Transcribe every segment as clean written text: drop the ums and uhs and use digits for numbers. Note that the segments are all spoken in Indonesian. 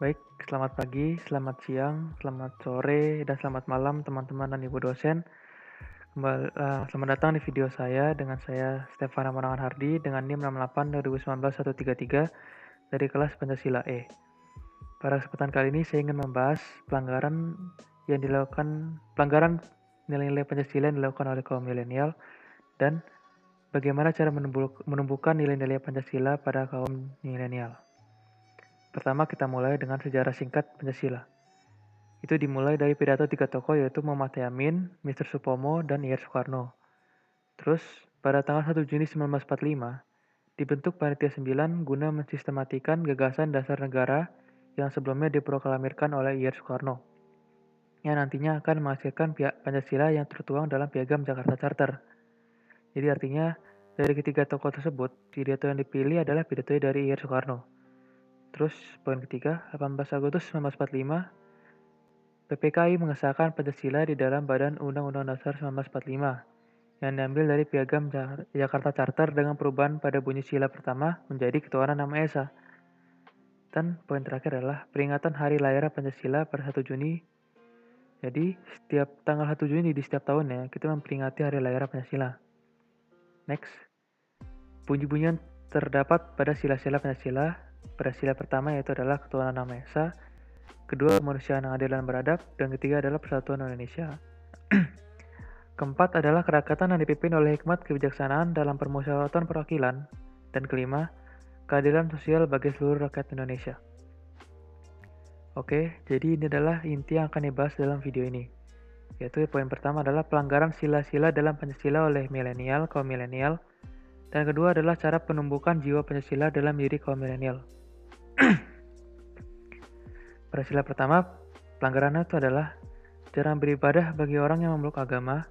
Baik, selamat pagi, selamat siang, selamat sore, dan selamat malam teman-teman dan ibu dosen. Selamat datang di video saya dengan saya Stefan Amanangan Hardi dengan NIM 68 dari kelas Pancasila E. Pada kesempatan kali ini saya ingin membahas pelanggaran nilai-nilai Pancasila yang dilakukan oleh kaum milenial dan bagaimana cara menumbuhkan nilai-nilai Pancasila pada kaum milenial. Pertama, kita mulai dengan sejarah singkat Pancasila. Itu dimulai dari pidato tiga tokoh yaitu Muhammad Yamin, Mr. Supomo, dan Ir Soekarno. Terus, pada tanggal 1 Juni 1945, dibentuk Panitia 9 guna mensistematikan gagasan dasar negara yang sebelumnya diproklamirkan oleh Ir Soekarno, yang nantinya akan menghasilkan Pancasila yang tertuang dalam Piagam Jakarta Charter. Jadi artinya, dari ketiga tokoh tersebut, pidato yang dipilih adalah pidato dari Ir Soekarno. Terus, poin ketiga, 18 Agustus 1945, PPKI mengesahkan Pancasila di dalam Badan Undang-Undang Dasar 1945 yang diambil dari Piagam Jakarta Charter dengan perubahan pada bunyi sila pertama menjadi Ketuhanan Yang Maha Esa. Dan poin terakhir adalah peringatan Hari Lahir Pancasila pada 1 Juni. Jadi setiap tanggal 1 Juni di setiap tahunnya kita memperingati Hari Lahir Pancasila. Next, bunyi-bunyian terdapat pada sila-sila Pancasila. Pada sila pertama yaitu adalah Ketuhanan Yang Maha Esa, kedua kemanusiaan yang adil dan beradab, dan ketiga adalah Persatuan Indonesia. Keempat adalah kerakyatan yang dipimpin oleh hikmat kebijaksanaan dalam permusyawaratan perwakilan. Dan kelima, keadilan sosial bagi seluruh rakyat Indonesia. Oke, jadi ini adalah inti yang akan dibahas dalam video ini. Yaitu poin pertama adalah pelanggaran sila-sila dalam Pancasila oleh kaum milenial. Dan kedua adalah cara penumbukan jiwa Pancasila dalam diri kaum milenial. Pada sila pertama, pelanggarannya itu adalah jarang beribadah bagi orang yang memeluk agama,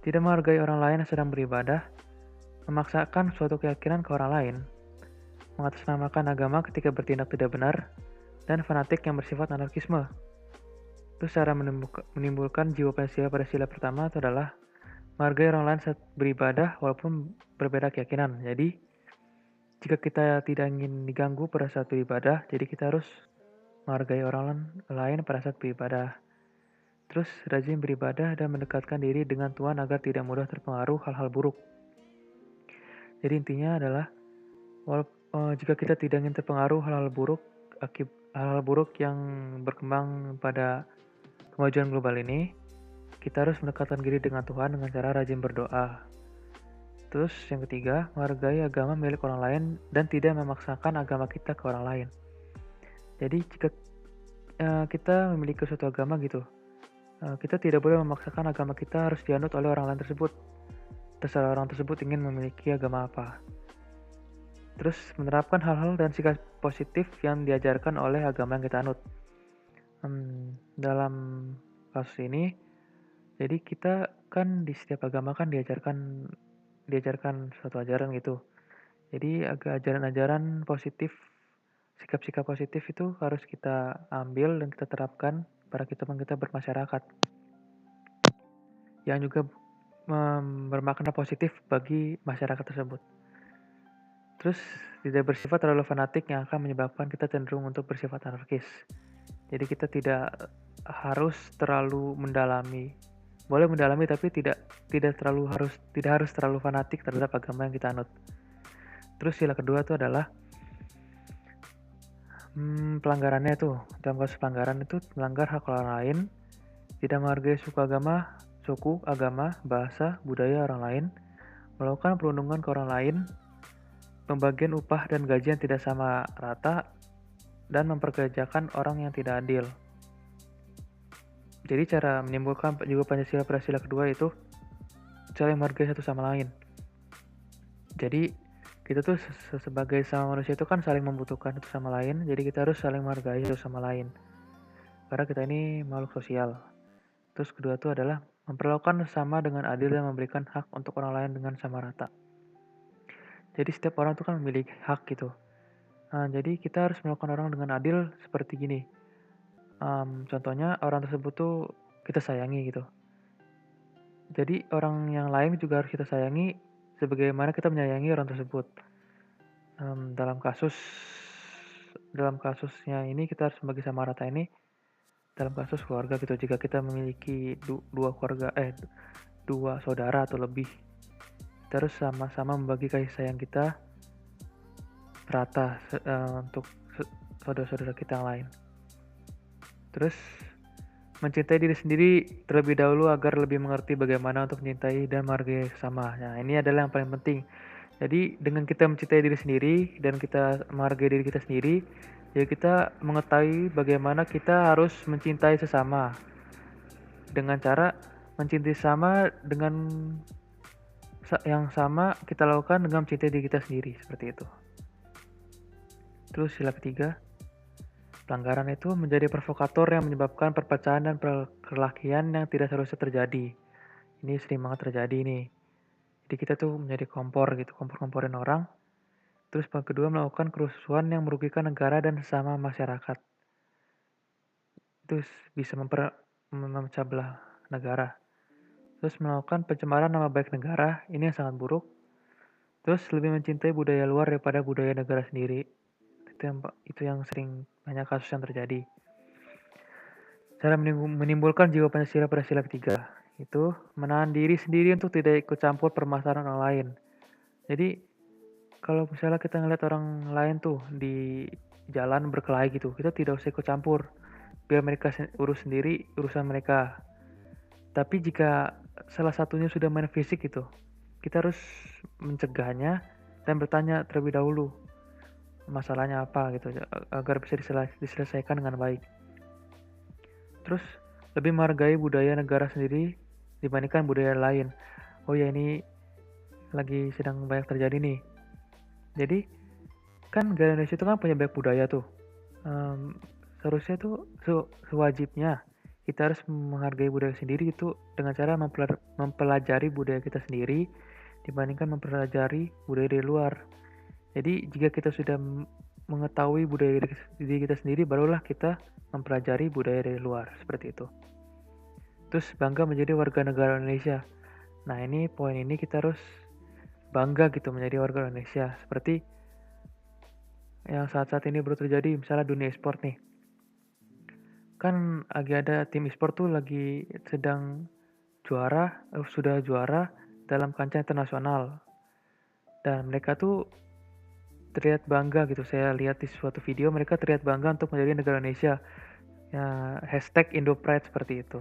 tidak menghargai orang lain yang sedang beribadah, memaksakan suatu keyakinan ke orang lain, mengatasnamakan agama ketika bertindak tidak benar, dan fanatik yang bersifat anarkisme. Terus cara menimbulkan jiwa Pancasila pada sila pertama itu adalah menghargai orang lain saat beribadah walaupun berbeda keyakinan. Jadi, jika kita tidak ingin diganggu pada saat beribadah, jadi kita harus menghargai orang lain pada saat beribadah. Terus, rajin beribadah dan mendekatkan diri dengan Tuhan agar tidak mudah terpengaruh hal-hal buruk. Jadi intinya adalah, jika kita tidak ingin terpengaruh hal-hal buruk yang berkembang pada kemajuan global ini, kita harus mendekatkan diri dengan Tuhan dengan cara rajin berdoa. Terus yang ketiga, menghargai agama milik orang lain dan tidak memaksakan agama kita ke orang lain. Jadi jika kita memiliki suatu agama gitu, kita tidak boleh memaksakan agama kita harus dianut oleh orang lain tersebut. Terserah orang tersebut ingin memiliki agama apa. Terus menerapkan hal-hal dan sikap positif yang diajarkan oleh agama yang kita anut. Dalam kasus ini, jadi kita kan di setiap agama kan diajarkan suatu ajaran gitu. Jadi ajaran-ajaran positif, sikap-sikap positif itu harus kita ambil dan kita terapkan pada kita bermasyarakat. Yang juga bermakna positif bagi masyarakat tersebut. Terus tidak bersifat terlalu fanatik yang akan menyebabkan kita cenderung untuk bersifat anarkis. Jadi kita tidak harus terlalu mendalami. Boleh mendalami tapi tidak harus terlalu fanatik terhadap agama yang kita anut. Terus sila kedua itu adalah pelanggarannya tuh. Dalam kasus pelanggaran itu melanggar hak orang lain, tidak menghargai suku, agama, bahasa, budaya orang lain, melakukan perundungan ke orang lain, pembagian upah dan gaji yang tidak sama rata, dan memperkerjakan orang yang tidak adil. Jadi cara menimbulkan jiwa Pancasila pada sila kedua itu saling menghargai satu sama lain. Jadi kita tuh sebagai sama manusia itu kan saling membutuhkan satu sama lain, jadi kita harus saling menghargai satu sama lain. Karena kita ini makhluk sosial. Terus kedua itu adalah memperlakukan sama dengan adil dan memberikan hak untuk orang lain dengan sama rata. Jadi setiap orang itu kan memiliki hak gitu. Jadi kita harus melakukan orang dengan adil seperti gini. Contohnya orang tersebut tuh kita sayangi gitu. Jadi orang yang lain juga harus kita sayangi sebagaimana kita menyayangi orang tersebut. Dalam kasus dalam kasusnya ini kita harus membagi sama rata ini dalam kasus keluarga gitu. Jika kita memiliki dua keluarga, dua saudara atau lebih, kita harus sama-sama membagi kasih sayang kita rata untuk saudara-saudara kita yang lain. Terus mencintai diri sendiri terlebih dahulu agar lebih mengerti bagaimana untuk mencintai dan menghargai sesama. Nah, ini adalah yang paling penting. Jadi dengan kita mencintai diri sendiri dan kita menghargai diri kita sendiri, ya kita mengetahui bagaimana kita harus mencintai sesama. Dengan cara mencintai sama dengan yang sama kita lakukan dengan mencintai diri kita sendiri, seperti itu. Terus sila ketiga, pelanggaran itu menjadi provokator yang menyebabkan perpecahan dan perkelahian yang tidak seharusnya terjadi. Ini sering banget terjadi nih. Jadi kita tuh menjadi kompor gitu, kompor-komporin orang. Terus yang kedua, melakukan kerusuhan yang merugikan negara dan sesama masyarakat. Terus bisa memecah belah negara. Terus melakukan pencemaran nama baik negara, ini yang sangat buruk. Terus lebih mencintai budaya luar daripada budaya negara sendiri. Itu yang sering banyak kasus yang terjadi. Cara menimbulkan jiwa Pancasila pada sila ketiga itu menahan diri sendiri untuk tidak ikut campur permasalahan orang lain. Jadi kalau misalnya kita ngeliat orang lain tuh di jalan berkelahi gitu, kita tidak usah ikut campur. Biar mereka urus sendiri urusan mereka. Tapi jika salah satunya sudah main fisik gitu, kita harus mencegahnya dan bertanya terlebih dahulu masalahnya apa gitu agar bisa diselesaikan dengan baik. Terus lebih menghargai budaya negara sendiri dibandingkan budaya lain. Oh ya, ini lagi sedang banyak terjadi nih. Jadi kan negara Indonesia itu kan punya banyak budaya tuh. Seharusnya tuh sewajibnya kita harus menghargai budaya sendiri itu dengan cara mempelajari budaya kita sendiri dibandingkan mempelajari budaya dari luar. Jadi jika kita sudah mengetahui budaya diri kita sendiri, barulah kita mempelajari budaya dari luar, seperti itu. Terus bangga menjadi warga negara Indonesia. Nah, ini poin ini kita harus bangga gitu menjadi warga Indonesia. Seperti yang saat-saat ini baru terjadi, misalnya dunia e-sport nih. Kan lagi ada tim e-sport tuh lagi sedang sudah juara dalam kancah internasional. Dan mereka tuh terlihat bangga gitu. Saya lihat di suatu video mereka terlihat bangga untuk menjadi negara Indonesia. Ya, #IndoPride seperti itu.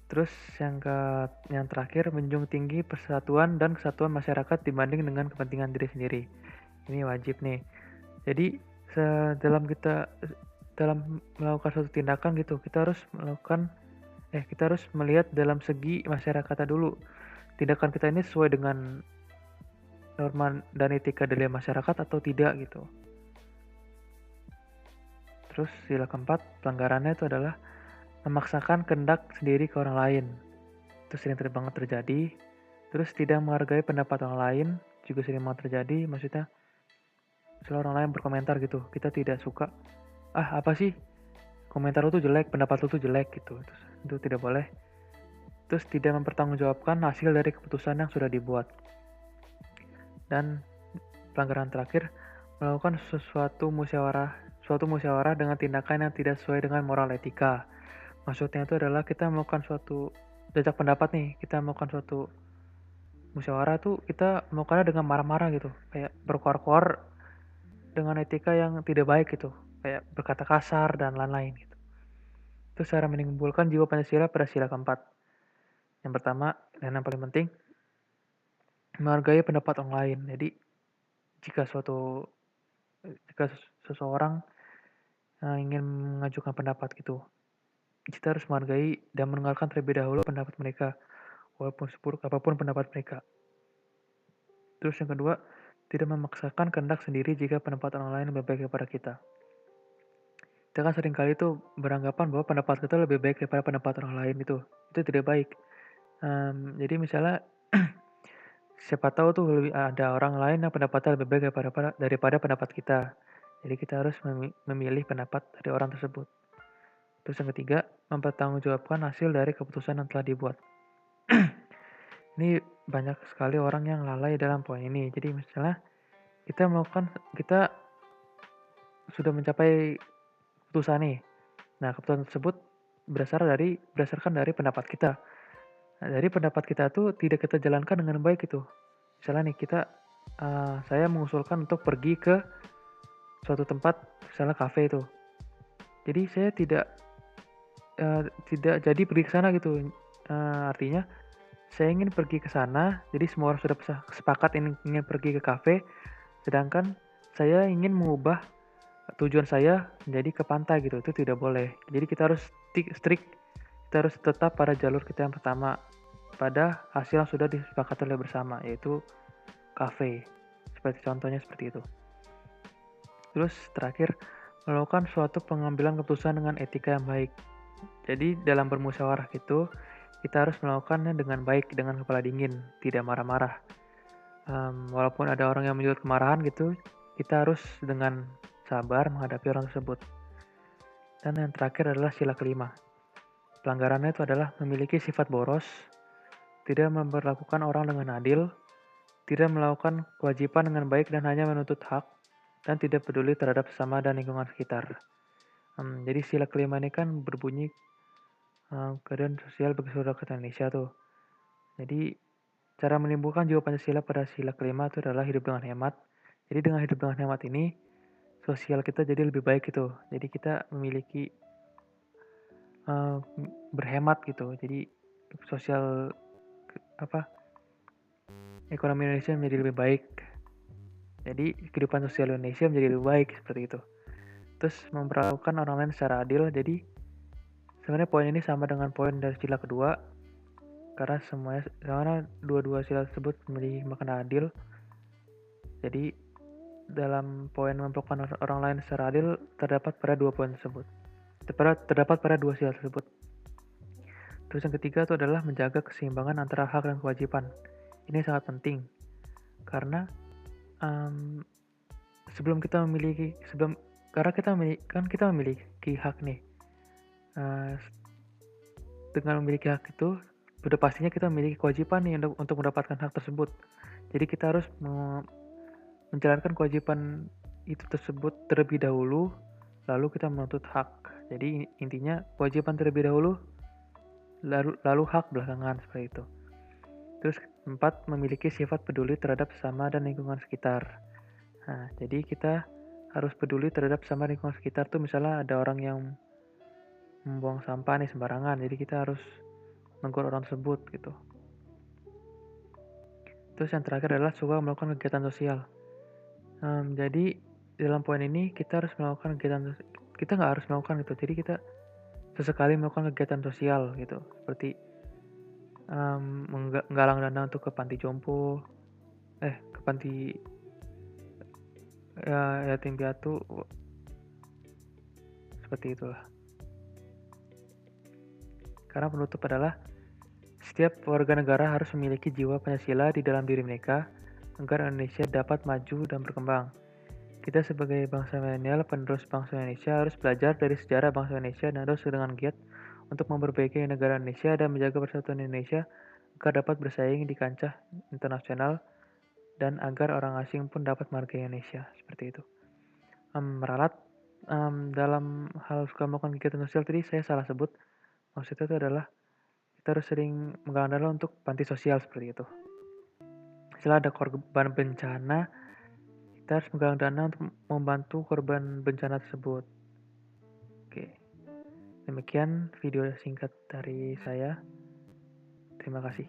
Terus yang terakhir, menjunjung tinggi persatuan dan kesatuan masyarakat dibanding dengan kepentingan diri sendiri. Ini wajib nih. Jadi dalam melakukan suatu tindakan gitu, kita harus melihat dalam segi masyarakatnya dulu. Tindakan kita ini sesuai dengan norma dan etika dari masyarakat atau tidak gitu. Terus sila keempat, pelanggarannya itu adalah memaksakan kehendak sendiri ke orang lain. Itu sering banget terjadi. Terus tidak menghargai pendapat orang lain juga sering banget terjadi. Maksudnya misalnya orang lain berkomentar gitu, kita tidak suka. Apa sih? Komentar lu tuh jelek, pendapat lu tuh jelek gitu. Terus, itu tidak boleh. Terus tidak mempertanggungjawabkan hasil dari keputusan yang sudah dibuat. Dan pelanggaran terakhir, melakukan suatu musyawarah dengan tindakan yang tidak sesuai dengan moral etika. Maksudnya itu adalah kita melakukan suatu jajak pendapat nih, kita melakukan suatu musyawarah tuh kita melakukannya dengan marah-marah gitu, kayak berkoar-koar dengan etika yang tidak baik gitu, kayak berkata kasar dan lain-lain gitu. Itu cara menimbulkan jiwa Pancasila pada sila keempat. Yang pertama dan yang paling penting, menghargai pendapat orang lain. Jadi jika seseorang ingin mengajukan pendapat gitu, kita harus menghargai dan mendengarkan terlebih dahulu pendapat mereka, walaupun seburuk apapun pendapat mereka. Terus yang kedua, tidak memaksakan kehendak sendiri jika pendapat orang lain lebih baik daripada kita. Kita kan seringkali tuh beranggapan bahwa pendapat kita lebih baik daripada pendapat orang lain itu tidak baik. Jadi misalnya siapa tahu tuh ada orang lain yang pendapatnya lebih baik daripada pendapat kita. Jadi kita harus memilih pendapat dari orang tersebut. Terus yang ketiga, mempertanggungjawabkan hasil dari keputusan yang telah dibuat. Ini banyak sekali orang yang lalai dalam poin ini. Jadi misalnya kita sudah mencapai keputusan nih. Nah, keputusan tersebut berdasarkan dari pendapat kita. Nah, dari pendapat kita tuh tidak kita jalankan dengan baik gitu. Misalnya nih saya mengusulkan untuk pergi ke suatu tempat, misalnya kafe itu. Jadi saya tidak jadi pergi ke sana gitu. Artinya saya ingin pergi ke sana, jadi semua orang sudah sepakat ingin pergi ke kafe, sedangkan saya ingin mengubah tujuan saya menjadi ke pantai gitu, itu tidak boleh. Jadi kita harus strict, kita harus tetap pada jalur kita yang pertama, pada hasil yang sudah disepakati oleh bersama, yaitu kafe. Contohnya seperti itu. Terus terakhir, melakukan suatu pengambilan keputusan dengan etika yang baik. Jadi dalam bermusyawarah itu, kita harus melakukannya dengan baik, dengan kepala dingin, tidak marah-marah. Walaupun ada orang yang menyebut kemarahan gitu, kita harus dengan sabar menghadapi orang tersebut. Dan yang terakhir adalah sila kelima. Pelanggarannya itu adalah memiliki sifat boros, tidak memperlakukan orang dengan adil, tidak melakukan kewajiban dengan baik dan hanya menuntut hak, dan tidak peduli terhadap sesama dan lingkungan sekitar. Jadi sila kelima ini kan berbunyi keadaan sosial bagi seluruh rakyat Indonesia tuh. Jadi cara menimbulkan jiwa Pancasila pada sila kelima itu adalah hidup dengan hemat. Jadi dengan hidup dengan hemat ini, sosial kita jadi lebih baik gitu. Jadi kita memiliki berhemat gitu. Jadi sosial ekonomi Indonesia menjadi lebih baik. Jadi kehidupan sosial Indonesia menjadi lebih baik seperti itu. Terus memperlakukan orang lain secara adil. Jadi sebenarnya poin ini sama dengan poin dari sila kedua, karena dua-dua sila tersebut memiliki makna adil. Jadi dalam poin memperlakukan orang lain secara adil terdapat pada dua poin tersebut. Terdapat pada dua sila tersebut. Terus yang ketiga itu adalah menjaga keseimbangan antara hak dan kewajiban. Ini sangat penting karena karena kita memiliki hak nih. Dengan memiliki hak itu, sudah pastinya kita memiliki kewajiban nih untuk mendapatkan hak tersebut. Jadi kita harus menjalankan kewajiban itu tersebut terlebih dahulu, lalu kita menuntut hak. Jadi intinya kewajiban terlebih dahulu, lalu hak belakangan seperti itu. Terus 4, memiliki sifat peduli terhadap sesama dan lingkungan sekitar. Nah, jadi kita harus peduli terhadap sesama lingkungan sekitar tuh, misalnya ada orang yang membuang sampah nih sembarangan, jadi kita harus menegur orang tersebut gitu. Terus yang terakhir adalah suka melakukan kegiatan sosial. Jadi dalam poin ini kita harus melakukan kegiatan, kita nggak harus melakukan gitu, jadi kita sesekali melakukan kegiatan sosial gitu, seperti menggalang dana untuk ke panti jompo, ke panti yatim piatu, seperti itulah. Karena penutup adalah setiap warga negara harus memiliki jiwa Pancasila di dalam diri mereka agar Indonesia dapat maju dan berkembang. Kita sebagai bangsa milenial, penerus bangsa Indonesia harus belajar dari sejarah bangsa Indonesia dan harus dengan giat untuk memperbaiki negara Indonesia dan menjaga persatuan Indonesia agar dapat bersaing di kancah internasional dan agar orang asing pun dapat menghargai Indonesia. Seperti itu. Meralat dalam hal suka melakukan kegiatan sosial tadi saya salah sebut. Maksudnya itu adalah kita harus sering menggalang dana untuk panti sosial seperti itu. Setelah ada korban bencana, kita harus menggalang dana untuk membantu korban bencana tersebut. Oke. Demikian video singkat dari saya. Terima kasih.